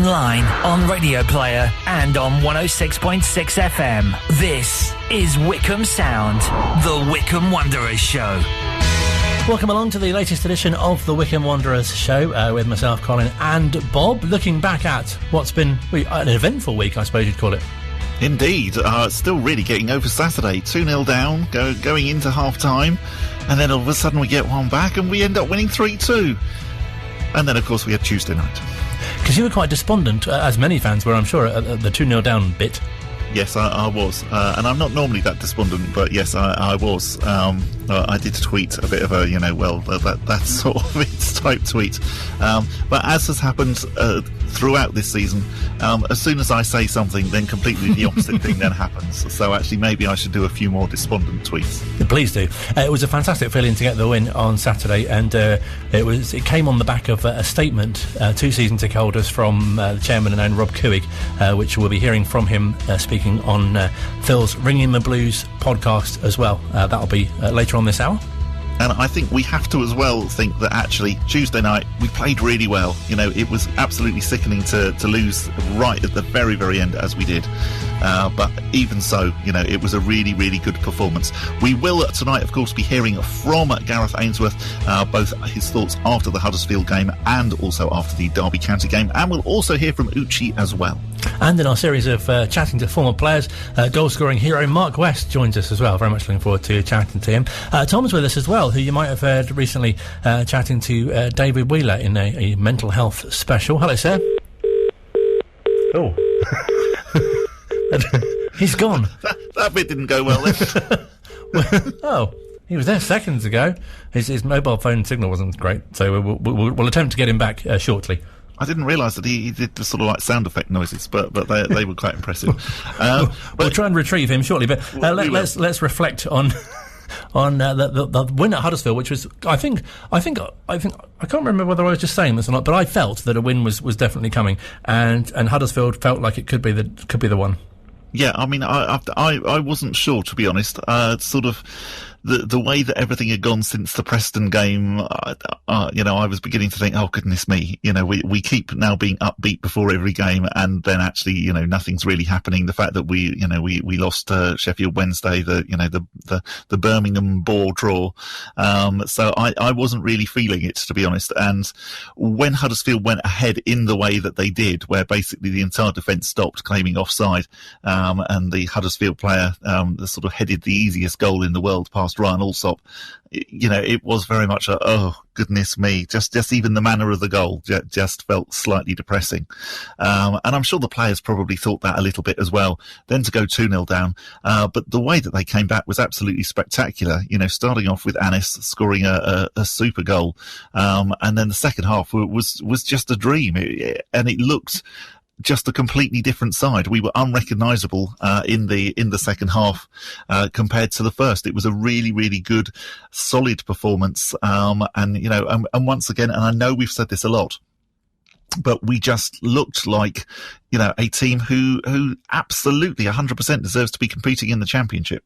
online, on Radio Player, and on 106.6 FM. This is Wycombe Sound, the Wycombe Wanderers Show. Welcome along to the latest edition of the Wycombe Wanderers Show with myself, Colin, and Bob, looking back at what's been an eventful week, I suppose you'd call it. Indeed. Still really getting over Saturday. 2-0 down, going into half-time, and then all of a sudden we get one back and we end up winning 3-2. And then, of course, we had Tuesday night. Because you were quite despondent, as many fans were, I'm sure, at the 2-0 down bit. Yes, I was. And I'm not normally that despondent, but yes, I was. I did tweet a bit of a, that's sort of its type tweet. But as has happened throughout this season, as soon as I say something, then completely the opposite thing then happens. So actually, maybe I should do a few more despondent tweets. Please do. It was a fantastic feeling to get the win on Saturday, and it came on the back of a statement, 2 season ticket holders, from the chairman and owner Rob Couhig, which we'll be hearing from him speaking on Phil's Ringing the Blues podcast as well. That'll be later on this hour. And I think we have to as well think that actually Tuesday night we played really well. It was absolutely sickening to lose right at the very, very end as we did. But even so, it was a really, really good performance. We will tonight, of course, be hearing from Gareth Ainsworth, both his thoughts after the Huddersfield game and also after the Derby County game. And we'll also hear from Uche as well. And in our series of chatting to former players, goal-scoring hero Mark West joins us as well. Very much looking forward to chatting to him. Tom's with us as well, who you might have heard recently chatting to David Wheeler in a mental health special. Hello, sir. Oh. He's gone. That bit didn't go well then. Oh, he was there seconds ago. His mobile phone signal wasn't great, so we'll attempt to get him back shortly. I didn't realise that he did the sort of like sound effect noises, but they were quite impressive. We'll try and retrieve him shortly, but let's reflect on the win at Huddersfield, which was I can't remember whether I was just saying this or not, but I felt that a win was definitely coming, and Huddersfield felt like it could be the one. Yeah, I mean, I wasn't sure, to be honest. Sort of the way that everything had gone since the Preston game, I was beginning to think, oh goodness me, we keep now being upbeat before every game, and then actually, nothing's really happening. The fact that we lost Sheffield Wednesday, the Birmingham ball draw, so I wasn't really feeling it, to be honest. And when Huddersfield went ahead in the way that they did, where basically the entire defence stopped claiming offside, and the Huddersfield player sort of headed the easiest goal in the world past Ryan Alsop, it was very much oh goodness me, just even the manner of the goal just felt slightly depressing, and I'm sure the players probably thought that a little bit as well. Then to go 2-0 down, but the way that they came back was absolutely spectacular. Starting off with Anis scoring a super goal, and then the second half was just a dream, and it looked just a completely different side. We were unrecognisable in the second half compared to the first. It was a really, really good, solid performance, and once again, and I know we've said this a lot, but we just looked like a team who absolutely 100% deserves to be competing in the Championship.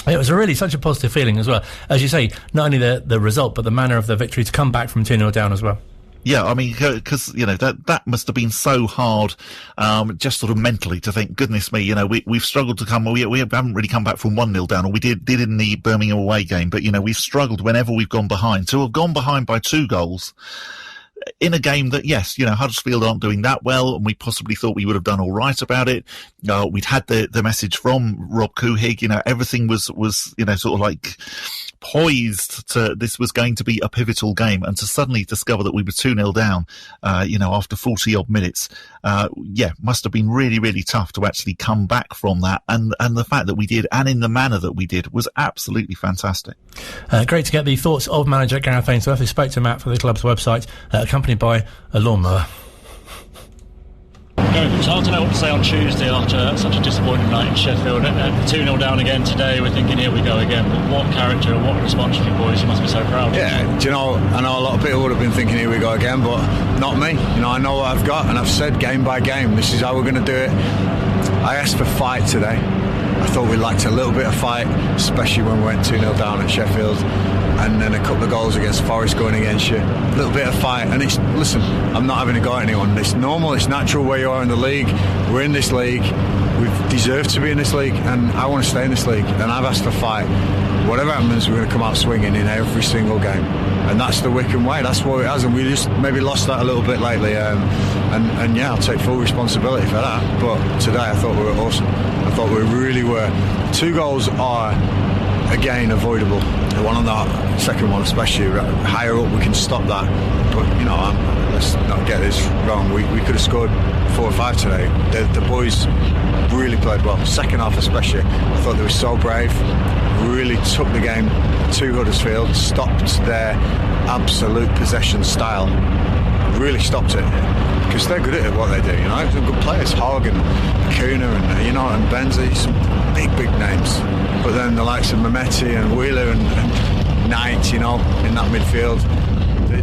It was really such a positive feeling as well, as you say. Not only the result, but the manner of the victory to come back from 2-0 down as well. Yeah, I mean, because that must have been so hard, just sort of mentally, to think, goodness me, we've struggled to come. We haven't really come back from 1-0 down, or we did in the Birmingham away game. But we've struggled whenever we've gone behind. To have gone behind by 2 goals in a game that, yes, Huddersfield aren't doing that well, and we possibly thought we would have done all right about it. We'd had the message from Rob Couhig. Everything was sort of like poised to, this was going to be a pivotal game, and to suddenly discover that we were 2-0 down, after 40 odd minutes, must have been really, really tough to actually come back from that. And the fact that we did, and in the manner that we did, was absolutely fantastic. Great to get the thoughts of manager Gareth Ainsworth, who spoke to Matt for the club's website, accompanied by a lawnmower. It's hard to know what to say on Tuesday after such a disappointing night in Sheffield. 2-0 down again today, we're thinking, here we go again. But what character and what response from you boys? You must be so proud. Yeah, I know a lot of people would have been thinking, here we go again, but not me. I know what I've got, and I've said game by game, this is how we're going to do it. I asked for fight today. I thought we lacked a little bit of fight, especially when we went 2-0 down at Sheffield. and then a couple of goals against Forest going against you, a little bit of fight, and listen, I'm not having a go at anyone. It's normal, it's natural where you are in the league. We're in this league, we've deserved to be in this league, and I want to stay in this league, and I've asked for fight. Whatever happens, we're going to come out swinging in every single game, and that's the Wycombe way. That's what it has, and we just maybe lost that a little bit lately. And yeah, I'll take full responsibility for that. But today, I thought we were awesome. I thought we really were. 2 goals are again avoidable. The one on the second one, especially higher up, we can stop that. But let's not get this wrong. We could have scored 4 or 5 today. The boys really played well. Second half especially, I thought they were so brave. Really took the game to Huddersfield, stopped their absolute possession style, really stopped it, because they're good at what they do. They're good players, Hogg and Kuna and Benzi, some big names. But then the likes of Mehmeti and Wheeler and Knight, in that midfield,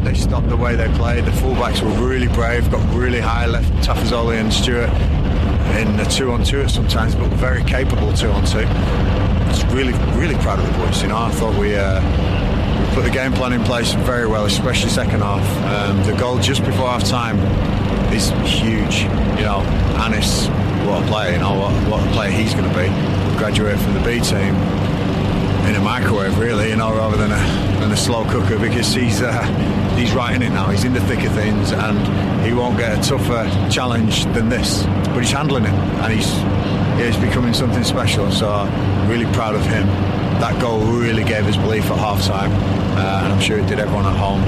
they stopped the way they played. The fullbacks were really brave, got really high, left Tafazoli and Stewart in the 2-on-2 at sometimes, but very capable 2-on-2. Really, really proud of the boys. I thought we put the game plan in place very well, especially second half. The goal just before half time is huge. Anis, what a player! What a player he's going to be. Graduate from the B team in a microwave, really. Rather than a slow cooker, because he's right in it now. He's in the thick of things, and he won't get a tougher challenge than this. But he's handling it, and he's becoming something special. So I'm really proud of him. That goal really gave us belief at half time, and I'm sure it did everyone at home.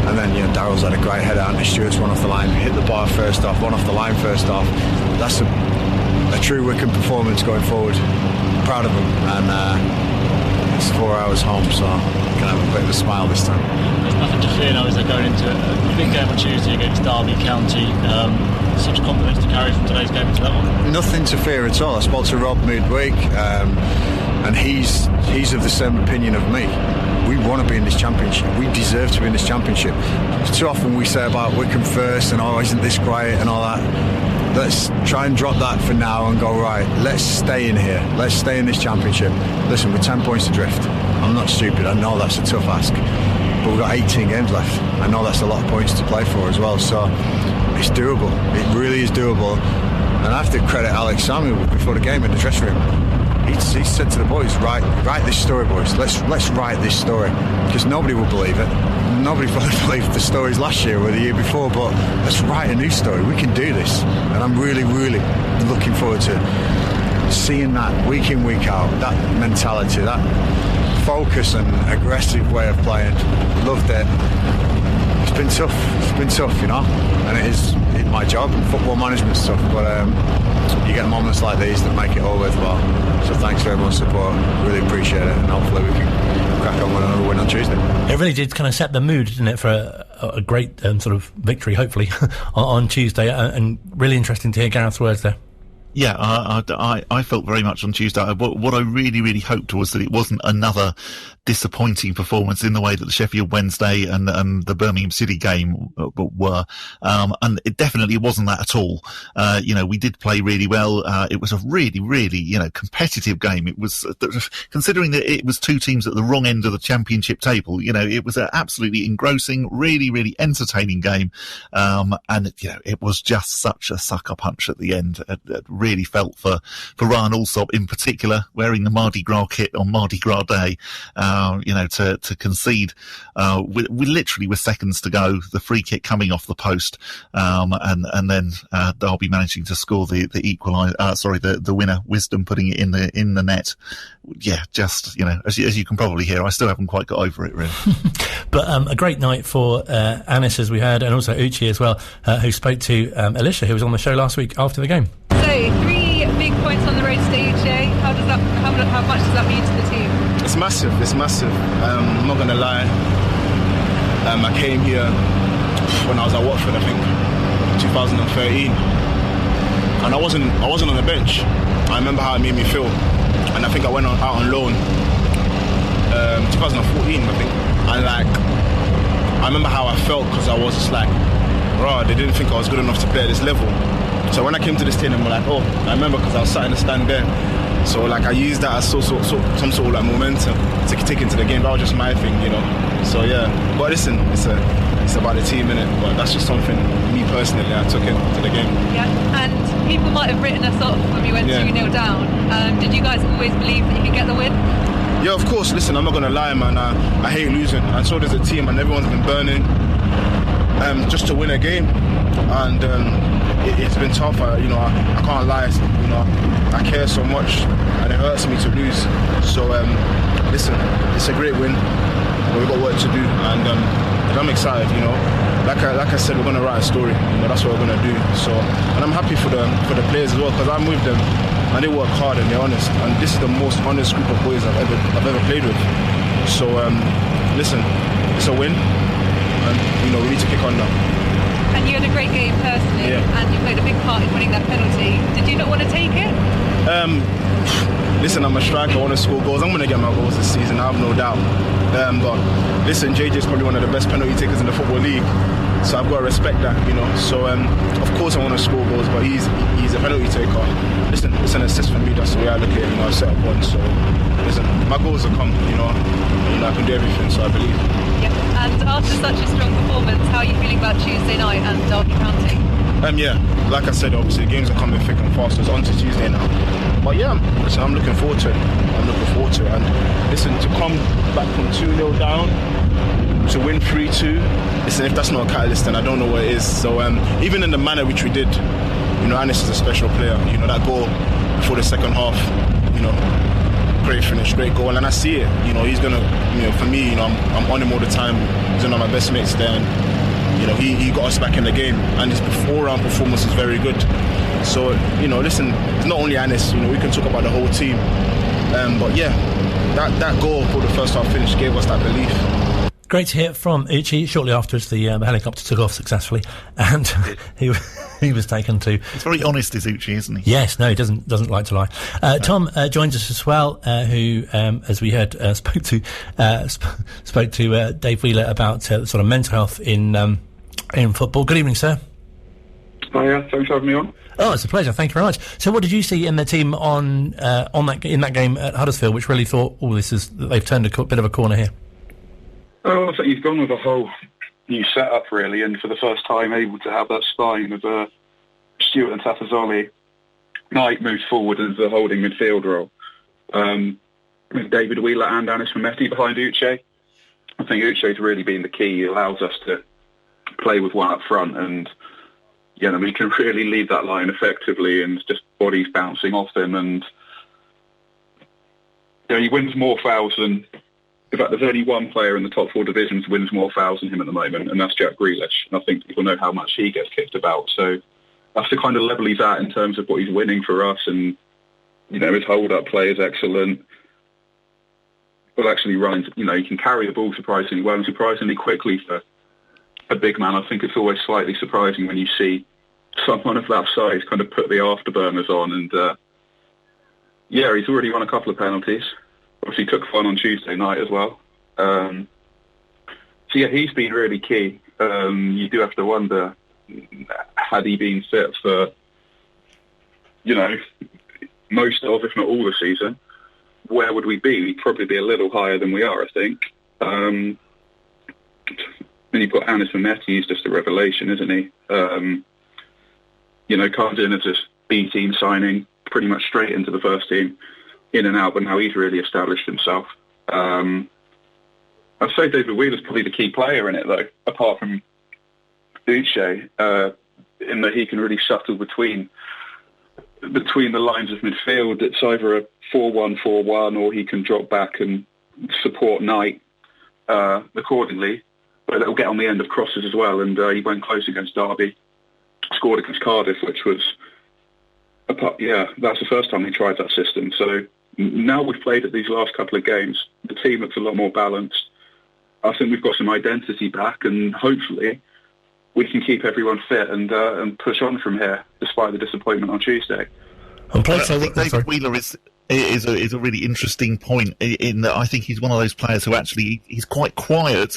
And then Darrell's had a great header, and Stewart's one off the line, hit the bar first off, one off the line first off. That's a true Wycombe performance going forward. Proud of him, and it's 4 hours home, so I can have a bit of a smile this time. There's nothing to fear now as they're going into a big game on Tuesday against Derby County. Such confidence to carry from today's game into that one? Nothing to fear at all. I spoke to Rob midweek, and he's of the same opinion of me. We want to be in this championship. We deserve to be in this championship. Too often we say about Wycombe first and isn't this quiet and all that. Let's try and drop that for now and go, right, let's stay in here. Let's stay in this championship. Listen, we're 10 points adrift. I'm not stupid. I know that's a tough ask. But we've got 18 games left. I know that's a lot of points to play for as well. So it's doable. It really is doable. And I have to credit Alex Samuel before the game in the dressing room. He said to the boys, write this story, boys. Let's write this story, because nobody will believe it. Nobody probably believed the stories last year or the year before, but let's write a new story. We can do this, and I'm really, really looking forward to seeing that week in, week out. That mentality, that focus and aggressive way of playing. Loved it. It's been tough. And it is my job. Football management's tough, but you get moments like these that make it all worthwhile. So thanks for everyone's support. Really appreciate it, and hopefully we can crack on with another win on Tuesday. It really did kind of set the mood, didn't it, for a great sort of victory, hopefully, on Tuesday. And really interesting to hear Gareth's words there. Yeah, I felt very much on Tuesday. What I really, really hoped was that it wasn't another disappointing performance in the way that the Sheffield Wednesday and the Birmingham City game were. And it definitely wasn't that at all. We did play really well. It was a really, really, competitive game. It was, considering that it was 2 teams at the wrong end of the championship table, it was an absolutely engrossing, really, really entertaining game. And it was just such a sucker punch at the end. Really felt for Ryan Alsop in particular, wearing the Mardi Gras kit on Mardi Gras Day, to concede we literally with seconds to go, the free kick coming off the post, and then Derby managing to score the the winner, Wisdom putting it in the net. Yeah, just as you can probably hear, I still haven't quite got over it really. But a great night for Anis, as we heard, and also Uche as well, who spoke to Alicia, who was on the show last week after the game. So 3 big points on the road to Uche. How much does that mean to the team? It's massive. I'm not gonna lie. I came here when I was at Watford, I think 2013, and I wasn't on the bench. I remember how it made me feel, and I think I went out on loan 2014, I think, and I remember how I felt, because I was just they didn't think I was good enough to play at this level. So when I came to the stadium, I remember, because I was sat in the stand there, So like I used that as some sort of like momentum to take into the game. That was just my thing, you know. So yeah, but listen, it's about the team, innit? But that's just something me personally I took it to the game. Yeah, and people might have written us off when we went 2-0 down. Did you guys always believe that you could get the win? Yeah, of course. Listen, I'm not gonna lie, man. I hate losing, and so does the team, and everyone's been burning just to win a game, and it's been tough. I can't lie. You know, I care so much, and it hurts me to lose. So listen, it's a great win. We've got work to do, and I'm excited. You know, like I said, we're gonna write a story. You know, that's what we're gonna do. So, and I'm happy for the players as well, because I'm with them. And they work hard and they're honest, and this is the most honest group of boys I've ever played with. So listen, it's a win, and you know we need to kick on now. And you had a great game personally, and you played a big part in winning that penalty. Did you not want to take it? Listen, I'm a striker. I want to score goals. I'm going to get my goals this season. I have no doubt. But listen, JJ's probably one of the best penalty takers in the Football League. So I've got to respect that, you know. So of course I want to score goals, but he's a penalty taker. Listen, it's an assist for me. That's the way I look at it. You know, I set up one. So listen, my goals will come. You know, I can do everything. So I believe. Yeah. And after such a strong performance, how are you feeling about Tuesday night and Derby County? Yeah, like I said, obviously games are coming thick and fast. So it's on to Tuesday now. But yeah, listen, I'm looking forward to it. And listen, to come back from 2-0 down to win 3-2, listen, if that's not a catalyst, then I don't know what it is. So even in the manner which we did, you know, Anis is a special player. You know, that goal before the second half, you know, great finish, great goal, and I see it. You know, he's gonna, you know, for me, you know, I'm on him all the time. He's one of my best mates there, and you know, he got us back in the game, and his all-round performance is very good. So, you know, listen, it's not only Anis. You know, we can talk about the whole team, but yeah, that goal for the first half finish gave us that belief. Great to hear from Uche. Shortly afterwards, the helicopter took off successfully, and he was taken to. It's very honest, is Uche, isn't he? Yes, no, he doesn't like to lie. Tom joins us as well, who, as we heard, spoke to Dave Wheeler about sort of mental health in football. Good evening, sir. Hiya, thanks for having me on. Oh, it's a pleasure. Thank you very much. So, what did you see in the team in that game at Huddersfield, which really thought, they've turned a bit of a corner here? Oh, I think he's gone with a whole new setup, really, and for the first time able to have that spine of Stewart and Tafazoli. Knight moves forward into the holding midfield role. With David Wheeler and Anis Mehmeti behind Uche. I think Uche's really been the key. He allows us to play with one up front, and we can really lead that line effectively, and just bodies bouncing off him, and he wins more fouls than... In fact, there's only one player in the top four divisions who wins more fouls than him at the moment, and that's Jack Grealish. And I think people know how much he gets kicked about. So that's the kind of level he's at in terms of what he's winning for us. And, his hold-up play is excellent. But actually runs, he can carry the ball surprisingly well and surprisingly quickly for a big man. I think it's always slightly surprising when you see someone of that size kind of put the afterburners on. And, he's already won a couple of penalties. Obviously took one on Tuesday night as well. He's been really key. You do have to wonder, had he been fit for, most of, if not all the season, where would we be? We'd probably be a little higher than we are, I think. Then you've got Anis Mehmeti, he's just a revelation, isn't he? Comes in as this B-team signing, pretty much straight into the first team. In and out, but now he's really established himself. I'd say David Wheeler's probably the key player in it, though, apart from Uche, in that he can really shuttle between the lines of midfield. It's either a 4-1-4-1, or he can drop back and support Knight accordingly. But it'll get on the end of crosses as well, and he went close against Derby, scored against Cardiff, which was... that's the first time he tried that system. So now we've played at these last couple of games, the team looks a lot more balanced. I think we've got some identity back, and hopefully we can keep everyone fit and push on from here, despite the disappointment on Tuesday. I think David Wheeler is a really interesting point in that I think he's one of those players who actually he's quite quiet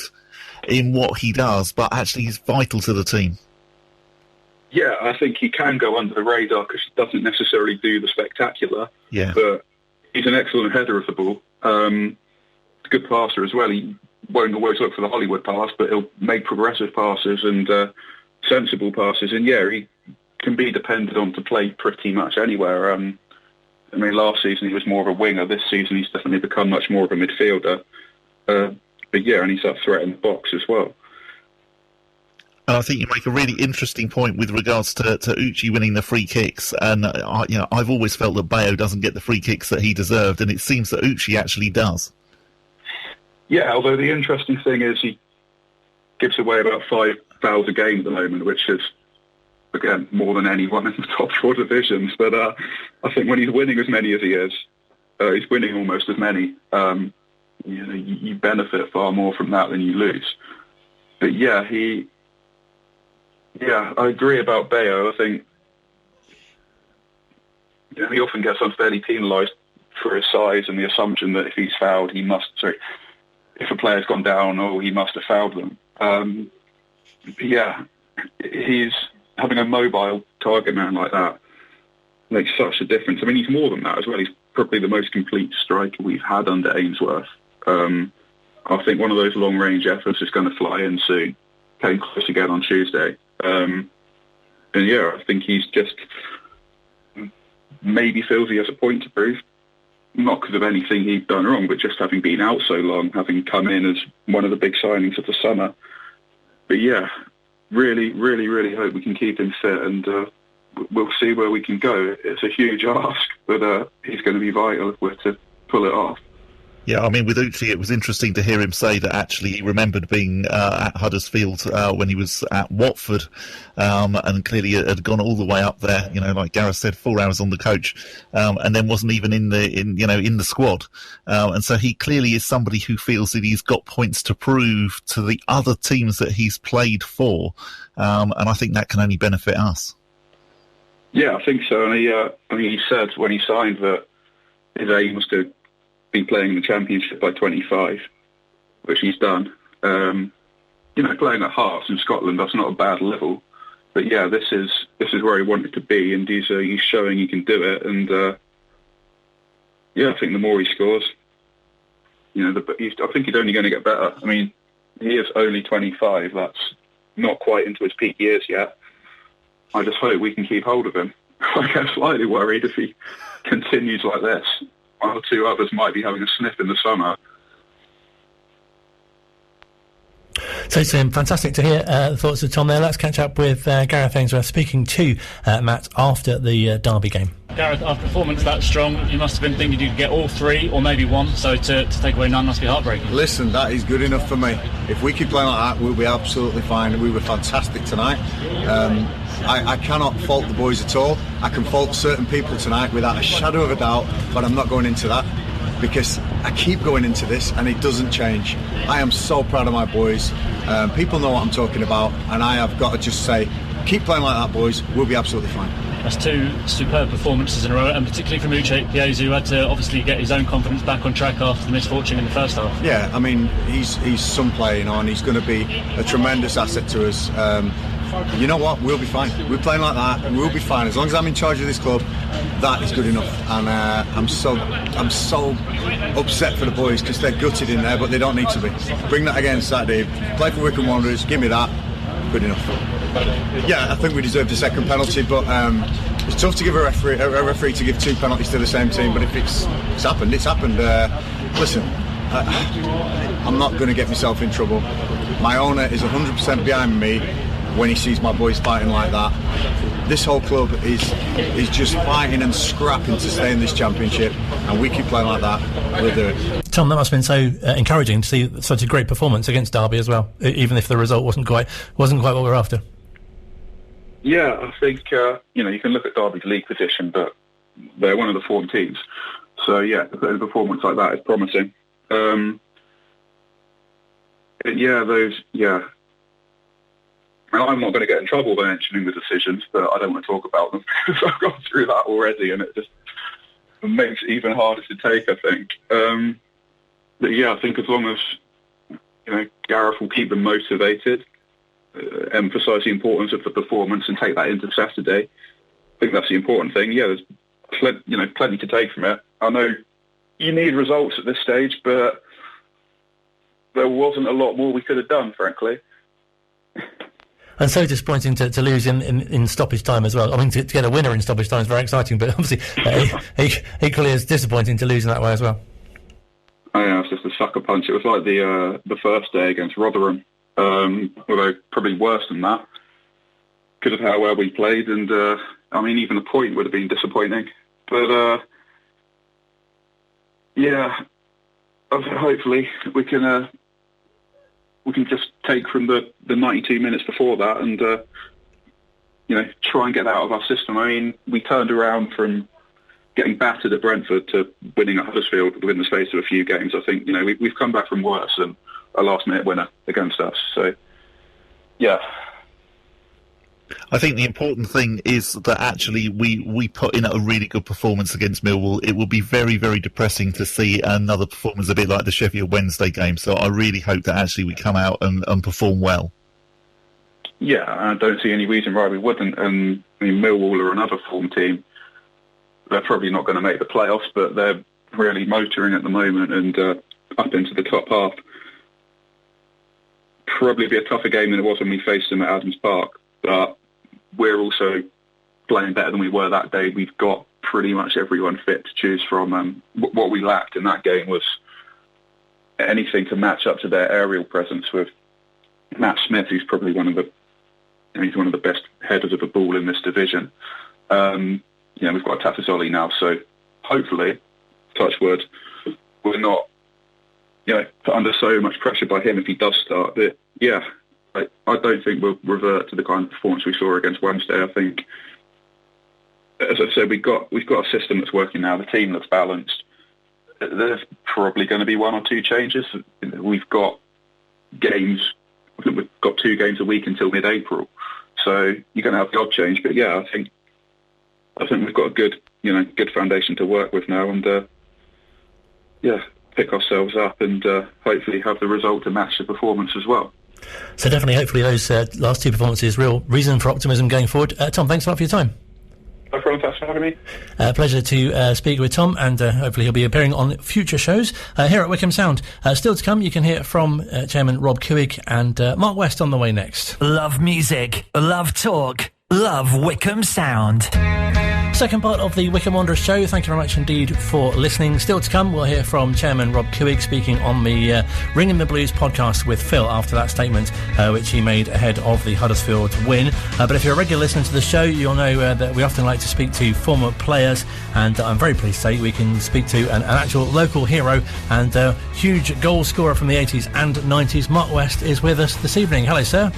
in what he does, but actually he's vital to the team. Yeah, I think he can go under the radar because he doesn't necessarily do the spectacular. Yeah. But he's an excellent header of the ball. Good passer as well. He won't always look for the Hollywood pass, but he'll make progressive passes and sensible passes. And yeah, he can be depended on to play pretty much anywhere. I mean, last season he was more of a winger. This season he's definitely become much more of a midfielder. But yeah, and he's that threat in the box as well. And I think you make a really interesting point with regards to Uche winning the free kicks. And I've always felt that Bayo doesn't get the free kicks that he deserved, and it seems that Uche actually does. Yeah, although the interesting thing is he gives away about 5 fouls a game at the moment, which is, again, more than anyone in the top 4 divisions. But I think when he's winning as many as he is, he's winning almost as many. You benefit far more from that than you lose. But yeah, I agree about Bayo. I think he often gets unfairly penalised for his size and the assumption that if he's fouled, if a player's gone down, he must have fouled them. He's having a mobile target man like that makes such a difference. I mean, he's more than that as well. He's probably the most complete striker we've had under Ainsworth. I think one of those long-range efforts is going to fly in soon. Came close again on Tuesday. I think he's just maybe feels he has a point to prove. Not because of anything he'd done wrong, but just having been out so long, having come in as one of the big signings of the summer. But yeah, really, really, really hope we can keep him fit, and we'll see where we can go. It's a huge ask, but he's going to be vital if we're to pull it off. Yeah, I mean, with Uche, it was interesting to hear him say that actually he remembered being at Huddersfield when he was at Watford, and clearly had gone all the way up there. Like Gareth said, 4 hours on the coach, and then wasn't even in the squad. And so he clearly is somebody who feels that he's got points to prove to the other teams that he's played for, and I think that can only benefit us. Yeah, I think so. And he said when he signed that his aim was to be playing in the Championship by 25, which he's done. Playing at Hearts in Scotland, that's not a bad level. But yeah, this is where he wanted to be, and he's showing he can do it. And I think the more he scores, I think he's only going to get better. I mean, he is only 25. That's not quite into his peak years yet. I just hope we can keep hold of him. I get slightly worried if he continues like this. 1 or 2 others might be having a sniff in the summer. So it's fantastic to hear the thoughts of Tom there. Let's catch up with Gareth Ainsworth speaking to Matt after the Derby game. Gareth, after a performance that strong, you must have been thinking you could get all 3 or maybe 1, so to take away none must be heartbreaking. Listen, that is good enough for me. If we keep playing like that, we'll be absolutely fine. We were fantastic tonight. I cannot fault the boys at all. I can fault certain people tonight without a shadow of a doubt, but I'm not going into that because I keep going into this and it doesn't change. I am so proud of my boys. People know what I'm talking about, and I have got to just say, keep playing like that, boys. We'll be absolutely fine. That's 2 superb performances in a row, and particularly from Uche Ikpeazu, who had to obviously get his own confidence back on track after the misfortune in the first half. Yeah, I mean, he's some player, and he's going to be a tremendous asset to us. You know what? We'll be fine. We're playing like that, and we'll be fine. As long as I'm in charge of this club, that is good enough. And I'm so upset for the boys because they're gutted in there, but they don't need to be. Bring that again Saturday. Play for Wycombe Wanderers. Give me that. Good enough. Yeah, I think we deserved a second penalty, but it's tough to give a referee to give 2 penalties to the same team. But if it's happened, it's happened. Listen, I'm not going to get myself in trouble. My owner is 100% behind me when he sees my boys fighting like that. This whole club is just fighting and scrapping to stay in this Championship, and we keep playing like that, we'll do it. Tom, that must have been so encouraging to see such a great performance against Derby as well, even if the result wasn't quite what we're after. Yeah, I think you can look at Derby's league position, but they're one of the form teams. So yeah, a performance like that is promising. I'm not going to get in trouble by mentioning the decisions, but I don't want to talk about them because I've gone through that already, and it just makes it even harder to take, I think. But yeah, I think as long as Gareth will keep them motivated, emphasise the importance of the performance, and take that into Saturday, I think that's the important thing. Yeah, there's plenty to take from it. I know you need results at this stage, but there wasn't a lot more we could have done, frankly. And so disappointing to lose in stoppage time as well. I mean, to get a winner in stoppage time is very exciting, but obviously equally as disappointing to lose in that way as well. Oh, yeah, it's just a sucker punch. It was like the first day against Rotherham, although probably worse than that because of how well we played. And, I mean, even a point would have been disappointing. But, yeah, hopefully we can just take from the 92 minutes before that and, try and get that out of our system. I mean, we turned around from getting battered at Brentford to winning at Huddersfield within the space of a few games. I think, we've come back from worse than a last-minute winner against us. So, yeah. I think the important thing is that actually we put in a really good performance against Millwall. It will be very, very depressing to see another performance a bit like the Sheffield Wednesday game. So I really hope that actually we come out and perform well. Yeah, I don't see any reason why we wouldn't. And I mean, Millwall are another form team. They're probably not going to make the playoffs, but they're really motoring at the moment and up into the top half. Probably be a tougher game than it was when we faced them at Adams Park. But we're also playing better than we were that day. We've got pretty much everyone fit to choose from. What we lacked in that game was anything to match up to their aerial presence with Matt Smith, who's probably one of the best headers of a ball in this division. We've got Tafazoli now, so hopefully, touch wood, we're not put under so much pressure by him if he does start. But yeah, I don't think we'll revert to the kind of performance we saw against Wednesday. I think, as I said, we've got a system that's working now. The team looks balanced. There's probably going to be one or two changes. We've got games. We've got 2 games a week until mid-April, so you're going to have the odd change. But yeah, I think we've got a good foundation to work with now, and pick ourselves up and hopefully have the result to match the performance as well. So definitely, hopefully, those last 2 performances, real reason for optimism going forward. Tom, thanks a lot for your time. No problem, thanks for having me. Pleasure to speak with Tom, and hopefully he'll be appearing on future shows here at Wycombe Sound. Still to come, you can hear from Chairman Rob Couhig and Mark West on the way next. Love music, love talk, love Wycombe Sound. Second part of the Wycombe Wanderers show. Thank you very much indeed for listening. Still to come, we'll hear from Chairman Rob Couhig speaking on the Ringing the Blues podcast with Phil after that statement which he made ahead of the Huddersfield win. But if you're a regular listener to the show, you'll know that we often like to speak to former players, and I'm very pleased to say we can speak to an actual local hero and huge goal scorer from the 80s and 90s. Mark West is with us this evening. Hello, sir.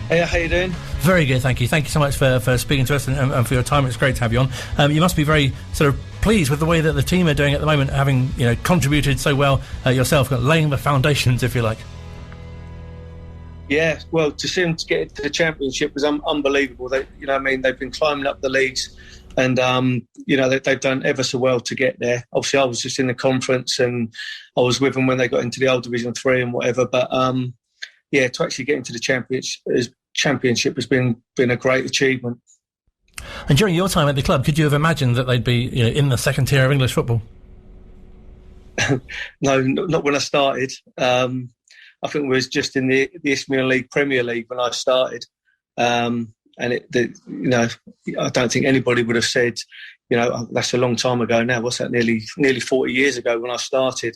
Hey, how you doing? Very good, thank you. Thank you so much for speaking to us and for your time. It's great to have you on. You must be very sort of pleased with the way that the team are doing at the moment, having contributed so well yourself, laying the foundations, if you like. Yeah, well, to see them to get into the Championship was unbelievable. They've been climbing up the leagues, and they've done ever so well to get there. Obviously, I was just in the conference, and I was with them when they got into the old Division 3 and whatever. But to actually get into the Championship has been a great achievement. And during your time at the club, could you have imagined that they'd be in the second tier of English football? No, not when I started. I think we was just in the Isthmian League, Premier League when I started, and I don't think anybody would have said, that's a long time ago now. What's that? Nearly 40 years ago when I started.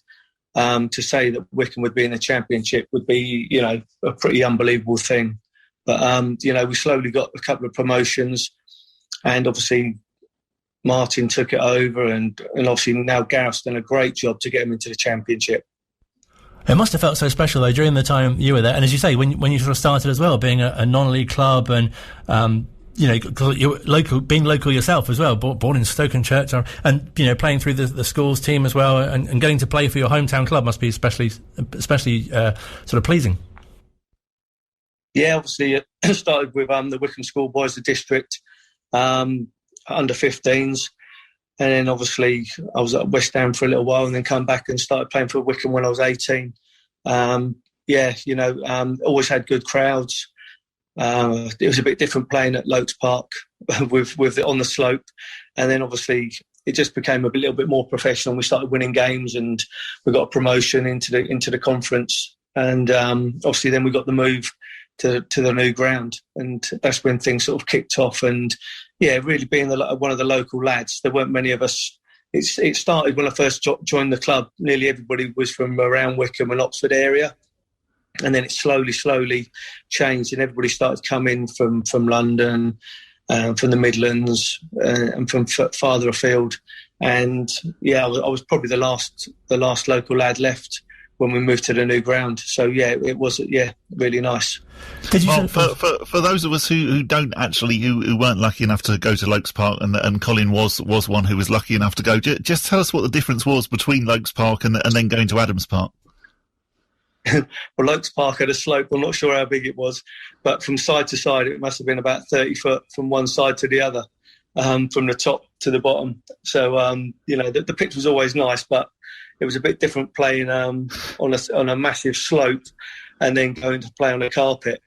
To say that Wycombe would be in the Championship would be, a pretty unbelievable thing. But, we slowly got a couple of promotions, and obviously Martin took it over, and obviously now Gareth's done a great job to get him into the Championship. It must have felt so special, though, during the time you were there. And as you say, when you sort of started as well, being a non-league club and, you're local, being local yourself as well, born in Stoke-on-Church, and, playing through the schools team as well, and getting to play for your hometown club must be especially sort of pleasing. Yeah, obviously it started with the Wycombe Schoolboys, the district, under 15s. And then obviously I was at West Ham for a little while, and then come back and started playing for Wycombe when I was 18. Always had good crowds. It was a bit different playing at Lokes Park with it on the slope. And then obviously it just became a little bit more professional. We started winning games, and we got a promotion into the conference. And obviously, then we got the move to the new ground, and that's when things sort of kicked off. And yeah, really being one of the local lads, there weren't many of us. It started when I first joined the club. Nearly everybody was from around Wycombe and Oxford area, and then it slowly changed, and everybody started coming from London, from the Midlands, and from farther afield. And yeah, I was probably the last local lad left when we moved to the new ground. So yeah, it was really nice. Well, for those of us who don't actually, who weren't lucky enough to go to Lokes Park, and Colin was one who was lucky enough to go, just tell us what the difference was between Lokes Park and then going to Adams Park. Well, Lokes Park had a slope. I'm not sure how big it was, but from side to side, it must have been about 30 foot from one side to the other, from the top to the bottom. So, the pitch was always nice, but it was a bit different playing on a massive slope and then going to play on a carpet,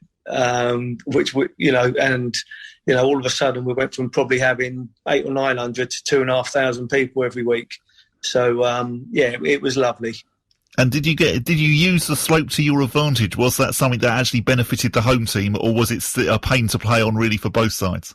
which all of a sudden we went from probably having 800 or 900 to 2,500 people every week. So it was lovely. And did you use the slope to your advantage? Was that something that actually benefited the home team, or was it a pain to play on really for both sides?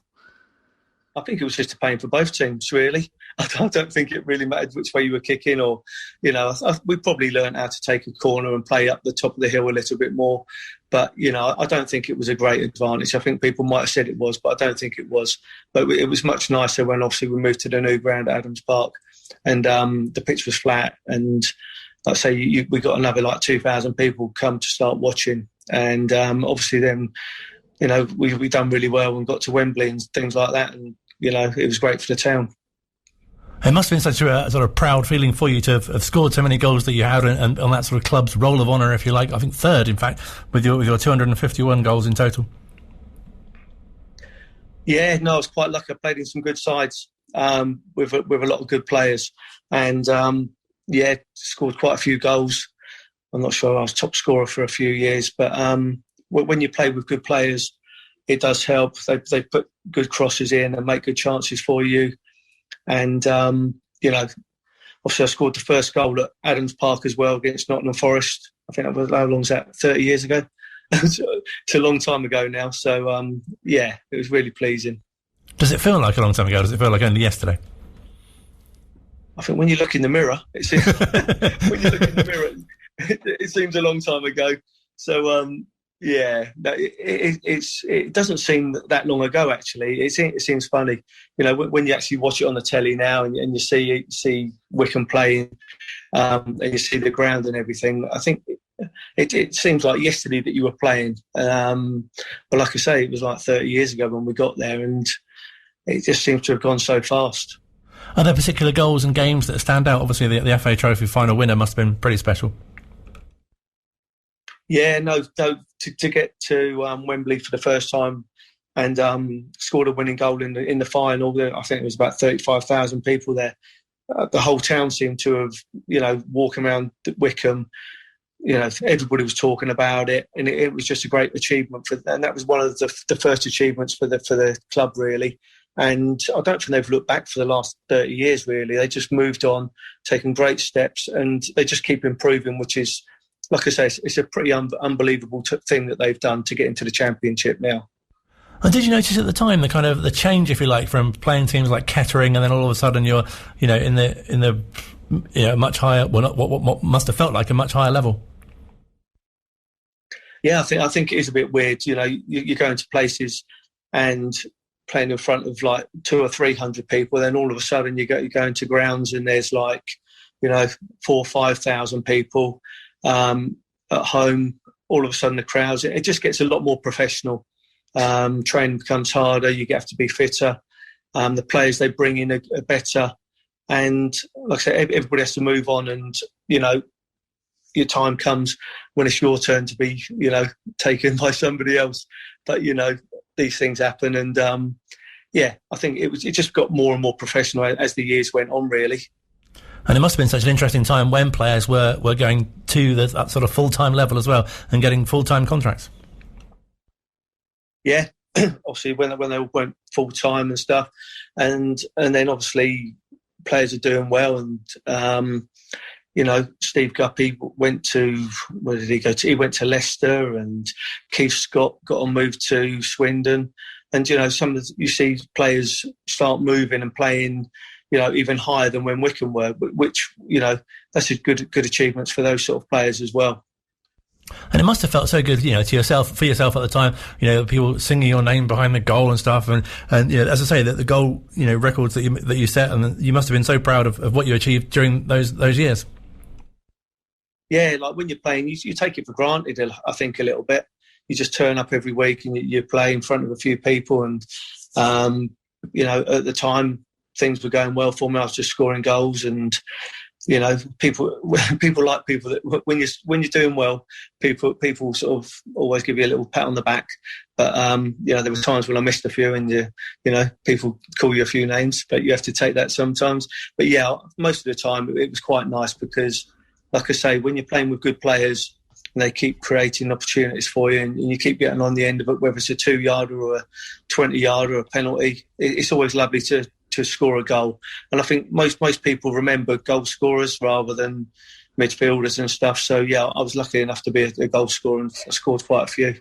I think it was just a pain for both teams, really. I don't think it really mattered which way you were kicking, or, we probably learned how to take a corner and play up the top of the hill a little bit more. But, I don't think it was a great advantage. I think people might have said it was, but I don't think it was. But it was much nicer when obviously we moved to the new ground at Adams Park, and the pitch was flat, and like I say, we got another 2,000 people come to start watching, and obviously then, we done really well and got to Wembley and things like that, and it was great for the town. It must have been such a sort of proud feeling for you to have scored so many goals that you had, and on that sort of club's roll of honour, if you like. I think third, in fact, with your 251 goals in total. Yeah, no, I was quite lucky. I played in some good sides with a lot of good players, and scored quite a few goals. I'm not sure I was top scorer for a few years, but when you play with good players, it does help. They put good crosses in and make good chances for you. And, obviously I scored the first goal at Adams Park as well against Nottingham Forest. I think that was, how long was that, 30 years ago? It's a long time ago now. So, it was really pleasing. Does it feel like a long time ago? Does it feel like only yesterday? I think when you look in the mirror, it seems a long time ago. So, it doesn't seem that long ago, actually. It seems funny. When you actually watch it on the telly now and you see Wycombe playing, and you see the ground and everything, I think it seems like yesterday that you were playing. But like I say, it was 30 years ago when we got there, and it just seems to have gone so fast. Are there particular goals and games that stand out? Obviously, the FA Trophy final winner must have been pretty special. Yeah, no, to get to Wembley for the first time and scored a winning goal in the final. I think it was about 35,000 people there. The whole town seemed to have, walking around Wycombe. Everybody was talking about it, and it was just a great achievement and that was one of the first achievements for the club, really. And I don't think they've looked back for the last 30 years, really. They just moved on, taken great steps, and they just keep improving, which is, like I say, it's a pretty unbelievable thing that they've done to get into the Championship now. And did you notice at the time the change, if you like, from playing teams like Kettering, and then all of a sudden you're, in the much higher, well, not what must have felt like a much higher level? Yeah, I think it is a bit weird. You go into places and playing in front of 200 or 300 people, then all of a sudden you go into grounds and there's 4,000 or 5,000 people. At home, all of a sudden the crowds, it just gets a lot more professional. Training becomes harder, you have to be fitter. The players they bring in are better. And like I say, everybody has to move on, and, your time comes when it's your turn to be, taken by somebody else. But, these things happen, and, I think it just got more and more professional as the years went on, really. And it must have been such an interesting time when players were going to that sort of full-time level as well and getting full-time contracts. Yeah, obviously when they went full-time and stuff. And then obviously players are doing well, and Steve Guppy went to, where did he go to? He went to Leicester, and Keith Scott got on move to Swindon. And, you see players start moving and playing, even higher than when Wycombe were, which, that's a good achievements for those sort of players as well. And it must have felt so good, for yourself at the time, people singing your name behind the goal and stuff. And as I say, that the goal, records that you set, and you must have been so proud of what you achieved during those years. Yeah, like when you're playing, you take it for granted, I think, a little bit. You just turn up every week and you play in front of a few people. And, at the time, things were going well for me. I was just scoring goals, and, people like people that when you're doing well, people sort of always give you a little pat on the back. But, there were times when I missed a few, and, people call you a few names, but you have to take that sometimes. But yeah, most of the time it was quite nice because, like I say, when you're playing with good players and they keep creating opportunities for you, and you keep getting on the end of it, whether it's a 2-yarder or a 20-yarder or a penalty, it's always lovely to score a goal. And I think most people remember goal scorers rather than midfielders and stuff. So, yeah, I was lucky enough to be a goal scorer, and I scored quite a few.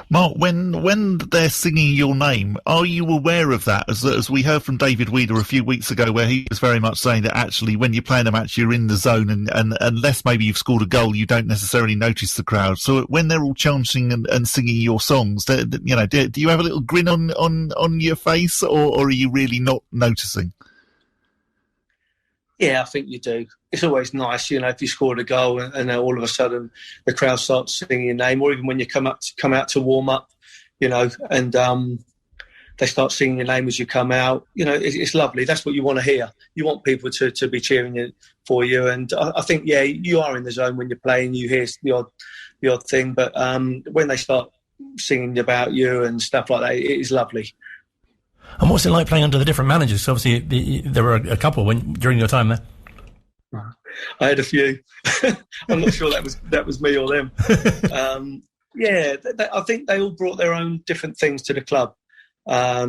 Mark, when they're singing your name, are you aware of that? As we heard from David Weeder a few weeks ago, where he was very much saying that actually when you're playing a match, you're in the zone, and unless maybe you've scored a goal, you don't necessarily notice the crowd. So when they're all chanting and singing your songs, do you have a little grin on your face, or are you really not noticing? Yeah, I think you do. It's always nice, if you scored a goal and all of a sudden the crowd starts singing your name, or even when you come out to warm up, and they start singing your name as you come out. It's lovely. That's what you want to hear. You want people to be cheering for you. And I think, yeah, you are in the zone when you're playing. You hear the odd thing, but when they start singing about you and stuff like that, it is lovely. And what's it like playing under the different managers? So obviously, there were a couple during your time there. I had a few. I'm not sure that was me or them. I think they all brought their own different things to the club. I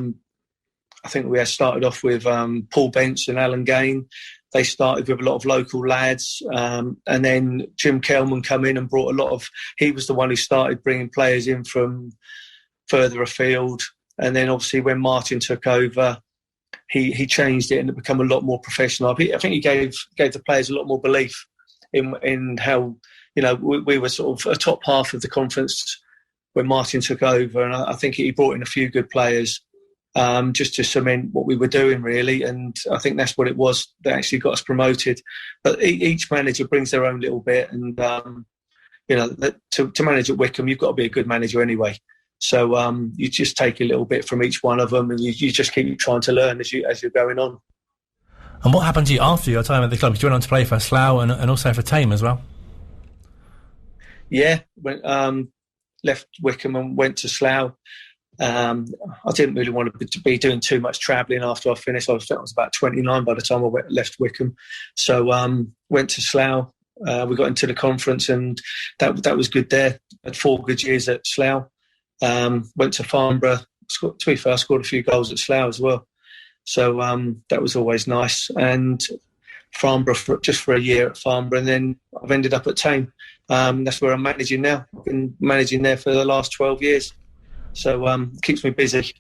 think we had started off with Paul Bench and Alan Gain. They started with a lot of local lads, and then Jim Kelman come in and brought a lot of. He was the one who started bringing players in from further afield. And then obviously when Martin took over, he changed it and it became a lot more professional. I think he gave the players a lot more belief in how, we were sort of a top half of the conference when Martin took over. And I think he brought in a few good players just to cement what we were doing, really. And I think that's what it was that actually got us promoted. But each manager brings their own little bit. And, to manage at Wycombe, you've got to be a good manager anyway. So you just take a little bit from each one of them, and you just keep trying to learn as you're going on. And what happened to you after your time at the club? Because you went on to play for Slough and also for Tame as well. Yeah, left Wycombe and went to Slough. I didn't really want to be doing too much travelling after I finished. I was about 29 by the time I left Wycombe. So went to Slough. We got into the conference, and that was good there. Had 4 good years at Slough. Went to Farnborough. To be fair, I scored a few goals at Slough as well. So that was always nice. And Farnborough just for a year at Farnborough, and then I've ended up at Tame. That's where I'm managing now. I've been managing there for the last 12 years. So it keeps me busy.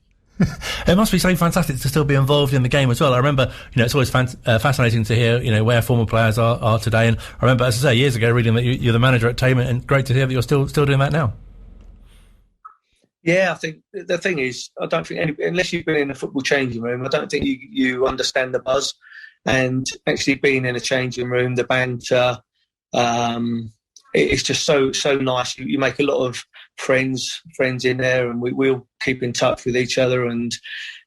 It must be so fantastic to still be involved in the game as well. I remember, it's always fascinating to hear, where former players are today. And I remember, as I say, years ago, reading that you're the manager at Tame, and great to hear that you're still doing that now. Yeah, I think the thing is, I don't think unless you've been in a football changing room, I don't think you understand the buzz. And actually being in a changing room, the banter, it's just so nice. You make a lot of friends in there, and we all keep in touch with each other, and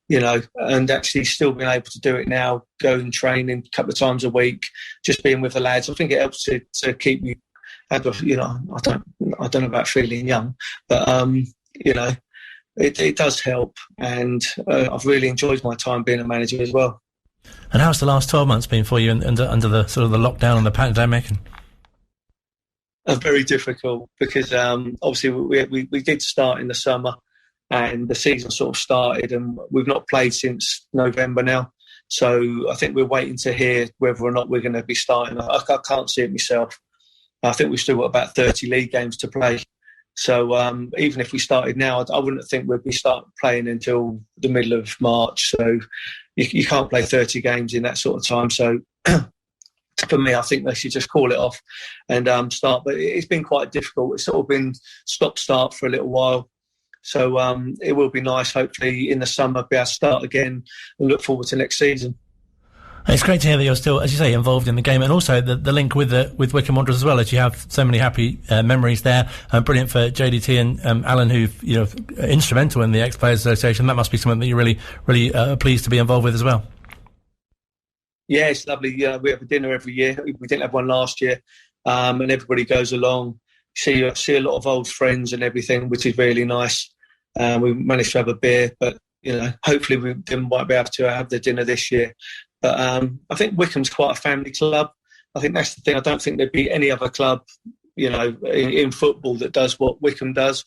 and actually still being able to do it now, going training a couple of times a week, just being with the lads. I think it helps to keep you. I don't know about feeling young, but it does help, and I've really enjoyed my time being a manager as well. And how's the last 12 months been for you under the sort of the lockdown and the pandemic? Very difficult, because obviously we did start in the summer, and the season sort of started, and we've not played since November now. So I think we're waiting to hear whether or not we're going to be starting. I can't see it myself. I think we've still got about 30 league games to play. So even if we started now, I wouldn't think we'd be starting playing until the middle of March. So you can't play 30 games in that sort of time. So for me, I think they should just call it off and start. But it's been quite difficult. It's sort of been stop-start for a little while. So it will be nice, hopefully, in the summer, be able to start again and look forward to next season. It's great to hear that you're still, as you say, involved in the game, and also the link with Wycombe Wanderers as well, as you have so many happy memories there. Brilliant for JDT and Alan, who've instrumental in the Ex-Players Association. That must be something that you're really pleased to be involved with as well. Yeah, it's lovely. We have a dinner every year. We didn't have one last year, and everybody goes along. See a lot of old friends and everything, which is really nice. We managed to have a beer, but hopefully we might be able to have the dinner this year. But I think Wycombe's quite a family club. I think that's the thing. I don't think there'd be any other club, in football that does what Wycombe does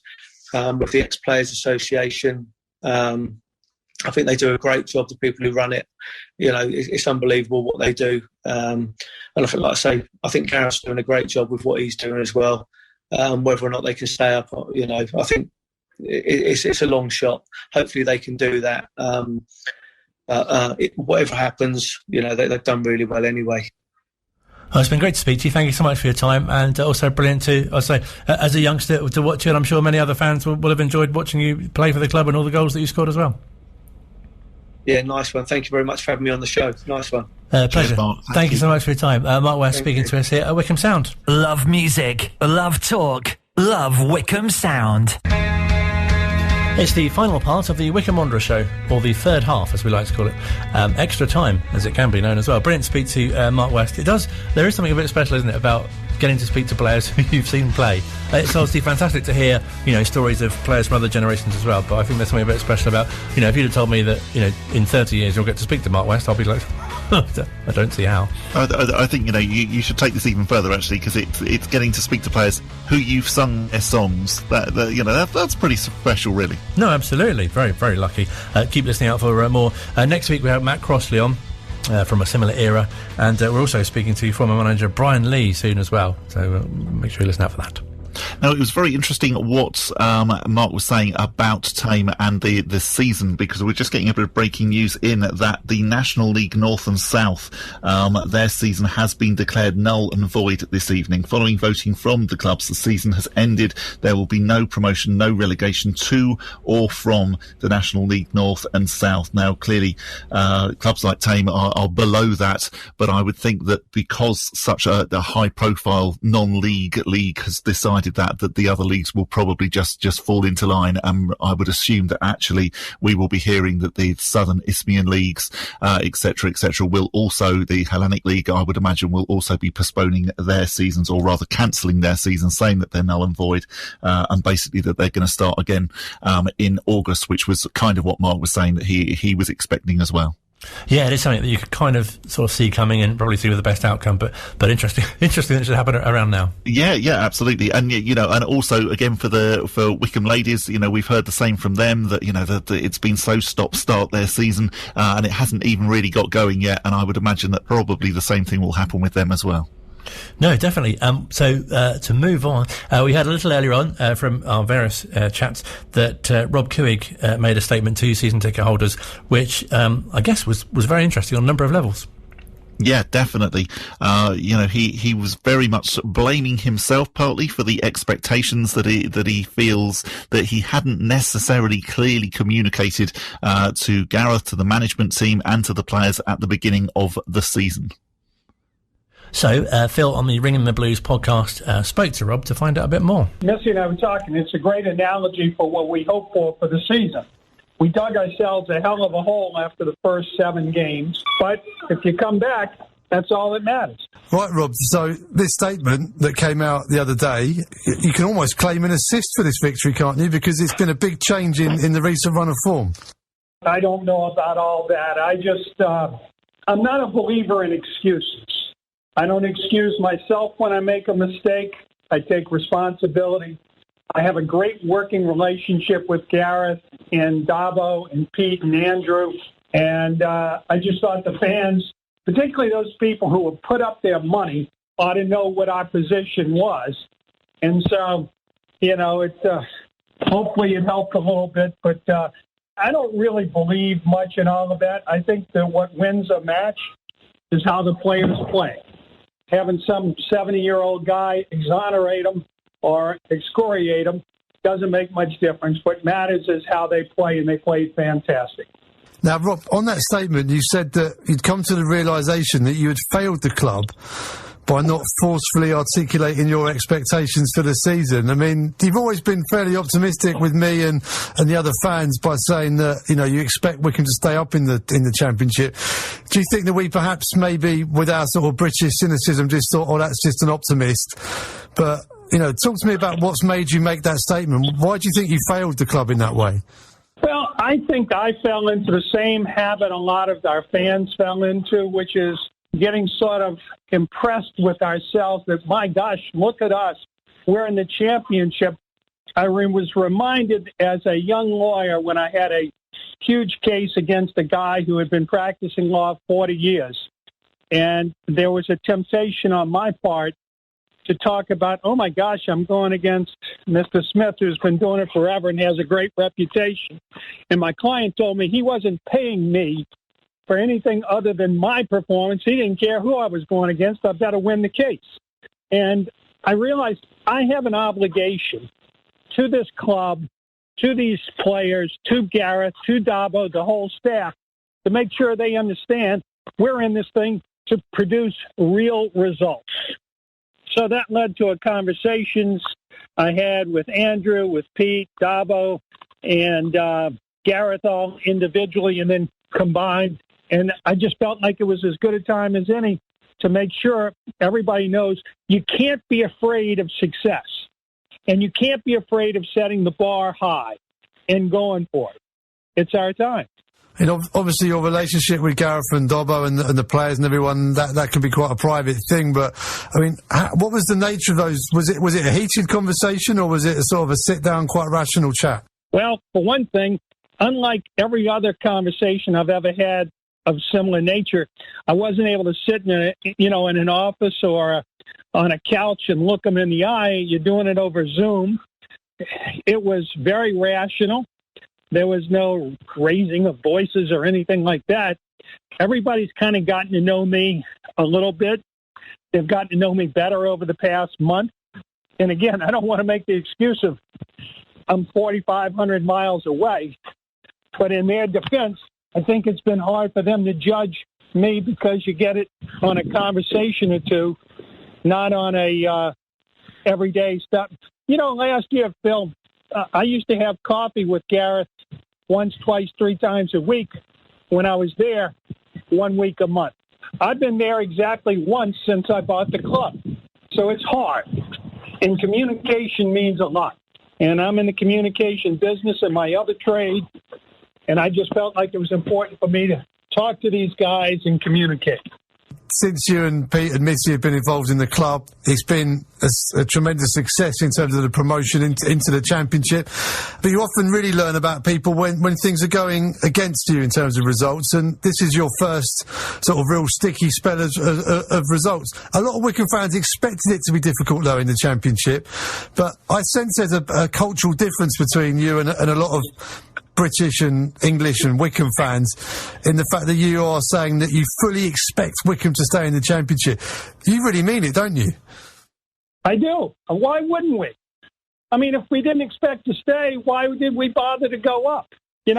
with the Ex-Players Association. I think they do a great job, the people who run it. It's unbelievable what they do. And I think Gareth's doing a great job with what he's doing as well. Whether or not they can stay up, I think it's a long shot. Hopefully they can do that. Whatever happens, they've done really well anyway. Well, it's been great to speak to you. Thank you so much for your time, and also brilliant to, as a youngster, to watch you, and I'm sure many other fans will have enjoyed watching you play for the club and all the goals that you scored as well. Yeah, nice one. Thank you very much for having me on the show. Nice one. Pleasure. Thank you so much for your time. Mark West speaking to us here at Wycombe Sound. Love music, love talk, love Wycombe Sound. It's the final part of the Wycombe Wanderers show, or the third half, as we like to call it. Extra time, as it can be known as well. Brilliant to speak to Mark West. There is something a bit special, isn't it, about getting to speak to players who you've seen play. It's obviously fantastic to hear, stories of players from other generations as well, but I think there's something a bit special about, if you'd have told me that, in 30 years you'll get to speak to Mark West, I'll be like, I don't see how. I think, you should take this even further, actually, because it's getting to speak to players who you've sung their songs. That's pretty special, really. No, absolutely. Very, very lucky. Keep listening out for more. Next week we have Matt Crossley on. From a similar era, and we're also speaking to former manager Brian Lee soon as well, so make sure you listen out for that. Now, it was very interesting what Mark was saying about Tame and the season, because we're just getting a bit of breaking news in that the National League North and South, their season has been declared null and void this evening. Following voting from the clubs, the season has ended. There will be no promotion, no relegation to or from the National League North and South. Now, clearly, clubs like Tame are below that, but I would think that because such a high-profile non-league league has decided that the other leagues will probably just fall into line, and I would assume that actually we will be hearing that the Southern Isthmian leagues, etc., will also, the Hellenic League, I would imagine, will also be postponing their seasons, or rather cancelling their seasons, saying that they're null and void, and basically that they're going to start again in August, which was kind of what Mark was saying that he was expecting as well. Yeah, it is something that you could kind of sort of see coming and probably see with the best outcome, but interesting that it should happen around now. Yeah, absolutely. And and also again for Wycombe ladies, we've heard the same from them that that it's been so stop-start their season, and it hasn't even really got going yet, and I would imagine that probably the same thing will happen with them as well. No, definitely. So to move on, we had a little earlier on from our various chats that Rob Couhig made a statement to season ticket holders, which I guess was very interesting on a number of levels. Yeah, definitely. He was very much blaming himself partly for the expectations that he feels that he hadn't necessarily clearly communicated to Gareth, to the management team, and to the players at the beginning of the season. So, Phil on the Ringing the Blues podcast spoke to Rob to find out a bit more. Missy and I were talking. It's a great analogy for what we hope for the season. We dug ourselves a hell of a hole after the first 7 games, but if you come back, that's all that matters. Right, Rob, so this statement that came out the other day, you can almost claim an assist for this victory, can't you? Because it's been a big change in the recent run of form. I don't know about all that. I'm not a believer in excuses. I don't excuse myself when I make a mistake. I take responsibility. I have a great working relationship with Gareth and Davo and Pete and Andrew. And I just thought the fans, particularly those people who have put up their money, ought to know what our position was. And so, hopefully it helped a little bit. But I don't really believe much in all of that. I think that what wins a match is how the players play. Having some 70-year-old guy exonerate them or excoriate them doesn't make much difference. What matters is how they play, and they played fantastic. Now, Rob, on that statement, you said that you'd come to the realisation that you had failed the club by not forcefully articulating your expectations for the season. I mean, you've always been fairly optimistic with me and the other fans by saying that, you expect Wycombe to stay up in the Championship. Do you think that we perhaps maybe, with our sort of British cynicism, just thought, oh, that's just an optimist? But, talk to me about what's made you make that statement. Why do you think you failed the club in that way? Well, I think I fell into the same habit a lot of our fans fell into, which is getting sort of impressed with ourselves that, my gosh, look at us. We're in the Championship. I was reminded as a young lawyer when I had a huge case against a guy who had been practicing law 40 years. And there was a temptation on my part to talk about, oh, my gosh, I'm going against Mr. Smith, who's been doing it forever and has a great reputation. And my client told me he wasn't paying me for anything other than my performance. He didn't care who I was going against. I better win the case. And I realized I have an obligation to this club, to these players, to Gareth, to Dabo, the whole staff, to make sure they understand we're in this thing to produce real results. So that led to conversations I had with Andrew, with Pete, Dabo, and Gareth all individually and then combined. And I just felt like it was as good a time as any to make sure everybody knows you can't be afraid of success. And you can't be afraid of setting the bar high and going for it. It's our time. And obviously your relationship with Gareth and Dobbo and the players and everyone, that can be quite a private thing. But, I mean, what was the nature of those? Was it a heated conversation or was it a sort of a sit-down, quite rational chat? Well, for one thing, unlike every other conversation I've ever had of similar nature, I wasn't able to sit in an office or on a couch and look them in the eye. You're doing it over Zoom. It was very rational. There was no raising of voices or anything like that. Everybody's kind of gotten to know me a little bit. They've gotten to know me better over the past month. And again, I don't want to make the excuse of I'm 4,500 miles away. But in their defense, I think it's been hard for them to judge me because you get it on a conversation or two, not on a everyday stuff. Last year, Phil, I used to have coffee with Gareth once, twice, 3 times a week when I was there 1 week a month. I've been there exactly once since I bought the club. So it's hard. And communication means a lot. And I'm in the communication business in my other trade. And I just felt like it was important for me to talk to these guys and communicate. Since you and Pete and Missy have been involved in the club, it's been a tremendous success in terms of the promotion into the Championship. But you often really learn about people when things are going against you in terms of results, and this is your first sort of real sticky spell of results. A lot of Wycombe fans expected it to be difficult, though, in the Championship, but I sense there's a cultural difference between you and a lot of British and English and Wycombe fans in the fact that you are saying that you fully expect Wycombe to stay in the Championship. You really mean it, don't you? I do. Why wouldn't we? I mean, if we didn't expect to stay, why did we bother to go up? There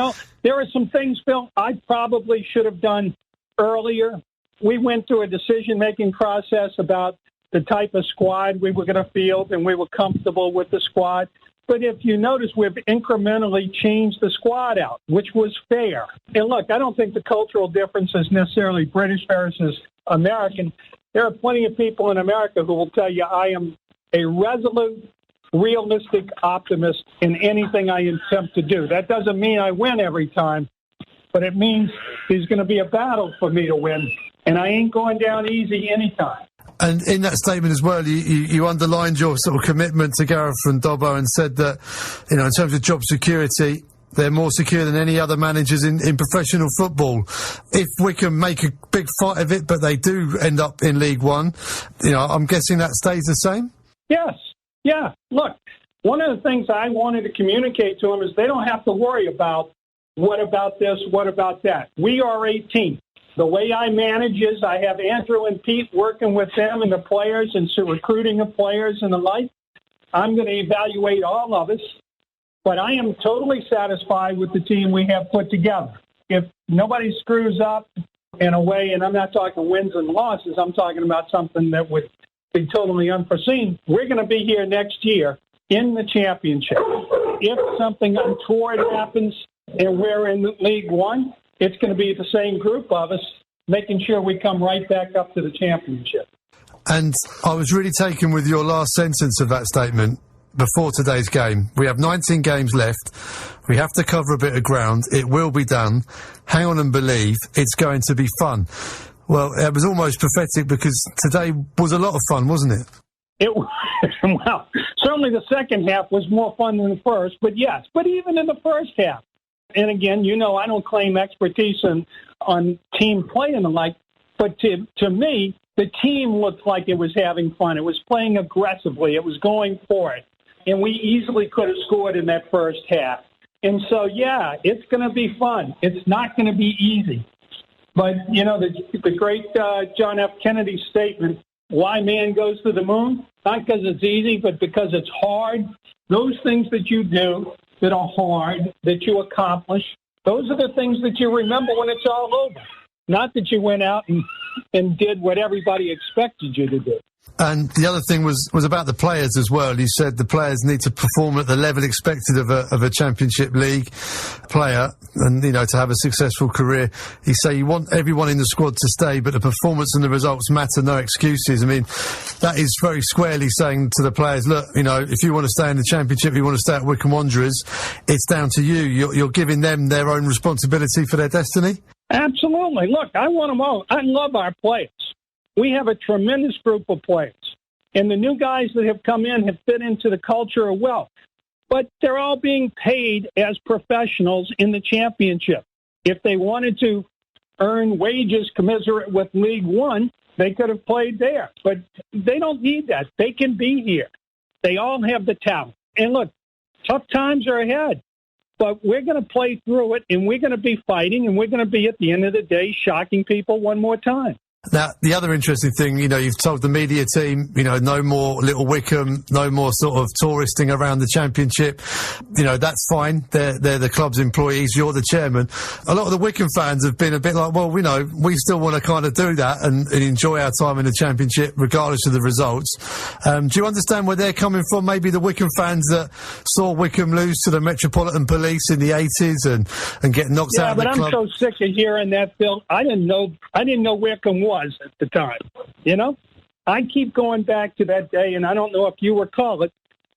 are some things, Phil, I probably should have done earlier. We went through a decision-making process about the type of squad we were going to field, and we were comfortable with the squad. But if you notice, we've incrementally changed the squad out, which was fair. And look, I don't think the cultural difference is necessarily British versus American. There are plenty of people in America who will tell you I am a resolute, realistic optimist in anything I attempt to do. That doesn't mean I win every time, but it means there's going to be a battle for me to win, and I ain't going down easy anytime. And in that statement as well, you underlined your sort of commitment to Gareth and Dobbo and said that, in terms of job security, They're more secure than any other managers in professional football. If Wycombe make a big fight of it, but they do end up in League One, I'm guessing that stays the same? Yes. Yeah. Look, one of the things I wanted to communicate to them is they don't have to worry about what about this, what about that. We are a team. The way I manage is I have Andrew and Pete working with them and the players and so recruiting of players and the like. I'm going to evaluate all of us, but I am totally satisfied with the team we have put together. If nobody screws up in a way, and I'm not talking wins and losses, I'm talking about something that would be totally unforeseen, we're going to be here next year in the championship. If something untoward happens and we're in League One, it's going to be the same group of us making sure we come right back up to the championship. And I was really taken with your last sentence of that statement before today's game. We have 19 games left. We have to cover a bit of ground. It will be done. Hang on and believe. It's going to be fun. Well, it was almost pathetic because today was a lot of fun, wasn't it? Well, certainly the second half was more fun than the first, but yes. But even in the first half, and again, I don't claim expertise on team play and the like, but to me, the team looked like it was having fun. It was playing aggressively. It was going for it. And we easily could have scored in that first half. And so, yeah, it's going to be fun. It's not going to be easy. But, the great John F. Kennedy statement, why man goes to the moon? Not because it's easy, but because it's hard. Those things that you do that are hard, that you accomplish, those are the things that you remember when it's all over. Not that you went out and did what everybody expected you to do. And the other thing was about the players as well. You said the players need to perform at the level expected of a Championship League player and, to have a successful career. You say you want everyone in the squad to stay, but the performance and the results matter, no excuses. I mean, that is very squarely saying to the players, look, if you want to stay in the Championship, you want to stay at Wycombe Wanderers, it's down to you. You're giving them their own responsibility for their destiny. Absolutely. Look, I want them all. I love our players. We have a tremendous group of players. And the new guys that have come in have fit into the culture well. But they're all being paid as professionals in the championship. If they wanted to earn wages commensurate with League One, they could have played there. But they don't need that. They can be here. They all have the talent. And look, tough times are ahead. But we're going to play through it, and we're going to be fighting, and we're going to be, at the end of the day, shocking people one more time. Now, the other interesting thing, you've told the media team, no more Little Wycombe, no more sort of touristing around the Championship. That's fine. They're the club's employees. You're the chairman. A lot of the Wycombe fans have been a bit like, well, we still want to kind of do that and enjoy our time in the Championship regardless of the results. Do you understand where they're coming from? Maybe the Wycombe fans that saw Wycombe lose to the Metropolitan Police in the 80s and get knocked out of the club. Yeah, but I'm so sick of hearing that, Bill. I didn't know Wycombe was at the time. I keep going back to that day, and I don't know if you recall it,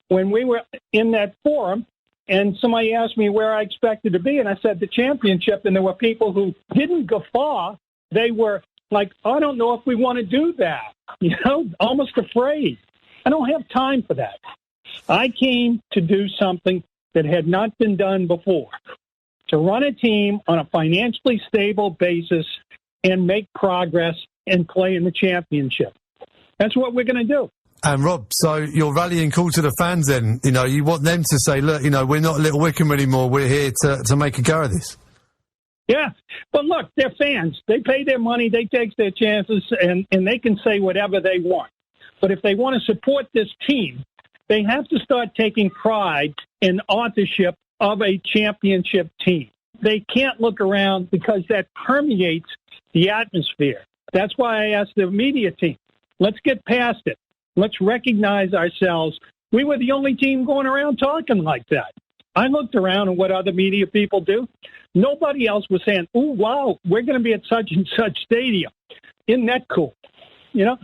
when we were in that forum and somebody asked me where I expected to be, and I said the Championship, and there were people who didn't guffaw. They were like, I don't know if we want to do that, almost afraid. I don't have time for that. I came to do something that had not been done before, to run a team on a financially stable basis and make progress and play in the Championship. That's what we're going to do. And Rob, so your rallying call to the fans then, you want them to say, look, we're not Little Wycombe anymore. We're here to make a go of this. Yeah. But look, they're fans. They pay their money. They take their chances and they can say whatever they want. But if they want to support this team, they have to start taking pride in authorship of a Championship team. They can't look around because that permeates the atmosphere. That's why I asked the media team, let's get past it. Let's recognize ourselves. We were the only team going around talking like that. I looked around at what other media people do. Nobody else was saying, oh, wow, we're going to be at such and such stadium. Isn't that cool? No,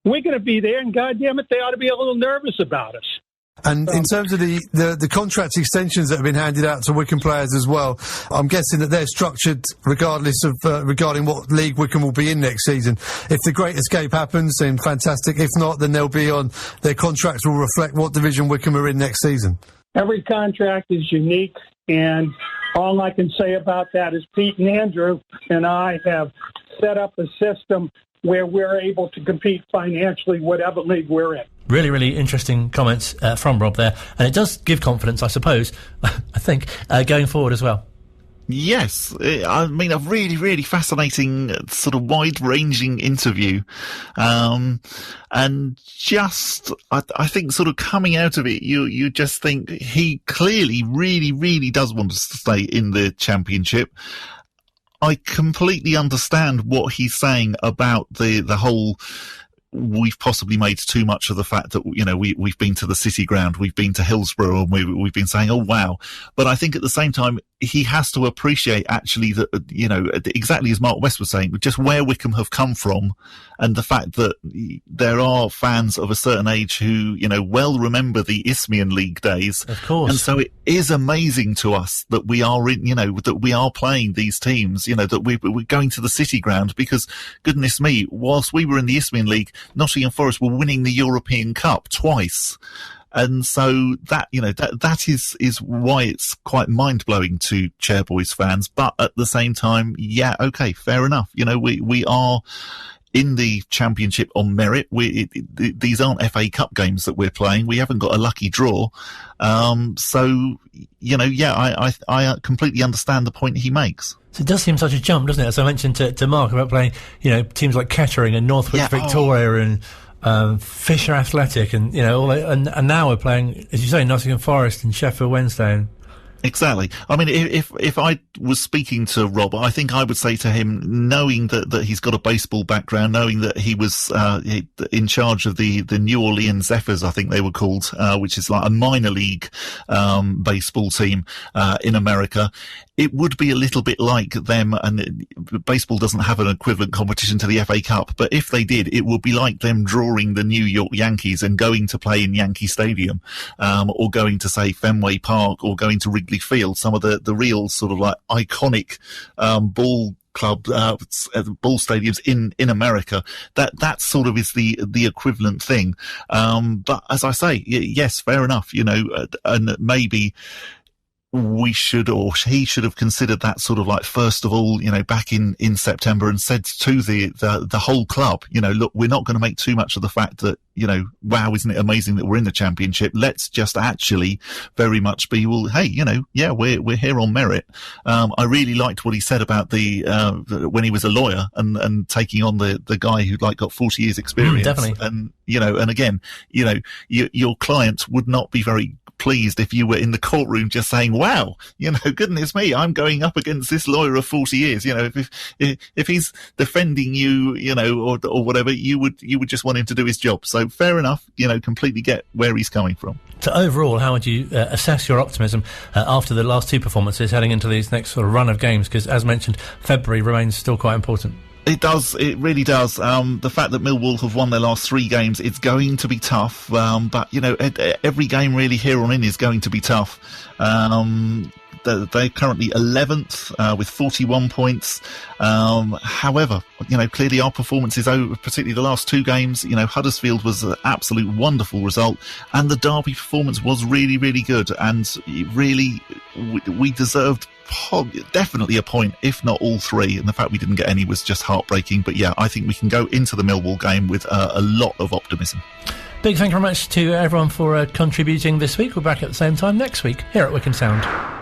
we're going to be there, and goddamn it, they ought to be a little nervous about us. And in terms of the contract extensions that have been handed out to Wycombe players as well, I'm guessing that they're structured regardless of regarding what league Wycombe will be in next season. If the Great Escape happens, then fantastic. If not, then they'll be on, their contracts will reflect what division Wycombe are in next season. Every contract is unique. And all I can say about that is Pete and Andrew and I have set up a system where we're able to compete financially, whatever league we're in. Really, really interesting comments from Rob there. And it does give confidence, I suppose, I think, going forward as well. Yes, I mean, a really, really fascinating, sort of wide-ranging interview. And just, I think sort of coming out of it, you just think he clearly really, really does want us to stay in the Championship. I completely understand what he's saying about the whole, we've possibly made too much of the fact that, you know, we've been to the City Ground, we've been to Hillsborough, and we've been saying, oh, wow. But I think at the same time, he has to appreciate actually that, you know, exactly as Mark West was saying, just where Wycombe have come from and the fact that there are fans of a certain age who, you know, well remember the Isthmian League days. Of course. And so it is amazing to us that we are in, you know, that we are playing these teams, you know, that we're going to the City Ground because, goodness me, whilst we were in the Isthmian League, Nottingham Forest were winning the European Cup twice. And so that, you know, that is why it's quite mind-blowing to Chairboys fans. But at the same time, yeah, okay, fair enough. You know, we are in the Championship on merit. These aren't FA Cup games that we're playing. We haven't got a lucky draw. So, you know, yeah, I completely understand the point he makes. So it does seem such a jump, doesn't it? As I mentioned to Mark about playing, you know, teams like Kettering and Northwich Victoria and Fisher Athletic, and you know, all that, and now we're playing, as you say, Nottingham Forest and Sheffield Wednesday. Exactly. I mean, if I was speaking to Rob, I think I would say to him, knowing that he's got a baseball background, knowing that he was in charge of the New Orleans Zephyrs, I think they were called, which is like a minor league baseball team in America. It would be a little bit like them, and baseball doesn't have an equivalent competition to the FA Cup, but if they did, it would be like them drawing the New York Yankees and going to play in Yankee Stadium, or going to, say, Fenway Park, or going to Wrigley Field, some of the real sort of like iconic ball club ball stadiums in America. That sort of is the equivalent thing. But as I say, yes, fair enough, you know, and maybe we should, or he should have considered that sort of like, first of all, you know, back in September, and said to the whole club, you know, look, we're not going to make too much of the fact that, you know, wow, isn't it amazing that we're in the Championship? Let's just actually very much be, well, hey, you know, yeah, we're here on merit. I really liked what he said about when he was a lawyer and taking on the guy who'd like got 40 years experience. Definitely. And, you know, and again, you know, your client would not be very pleased if you were in the courtroom just saying, wow, you know, goodness me, I'm going up against this lawyer of 40 years. You know, if he's defending you, you know, or whatever, you would just want him to do his job. So fair enough, you know, completely get where he's coming from. So overall, how would you assess your optimism after the last two performances heading into these next sort of run of games? Because as mentioned, February remains still quite important. It does. It really does. The fact that Millwall have won their last 3 games, it's going to be tough. But, you know, every game really here on in is going to be tough. They're currently 11th with 41 points. However, you know, clearly our performances over, particularly the last 2 games, you know, Huddersfield was an absolute wonderful result, and the Derby performance was really, really good. And really, we deserved definitely a point, if not all 3, and the fact we didn't get any was just heartbreaking. But yeah, I think we can go into the Millwall game with a lot of optimism. Big thank you very much to everyone for contributing this week. We're back at the same time next week here at Wycombe Sound.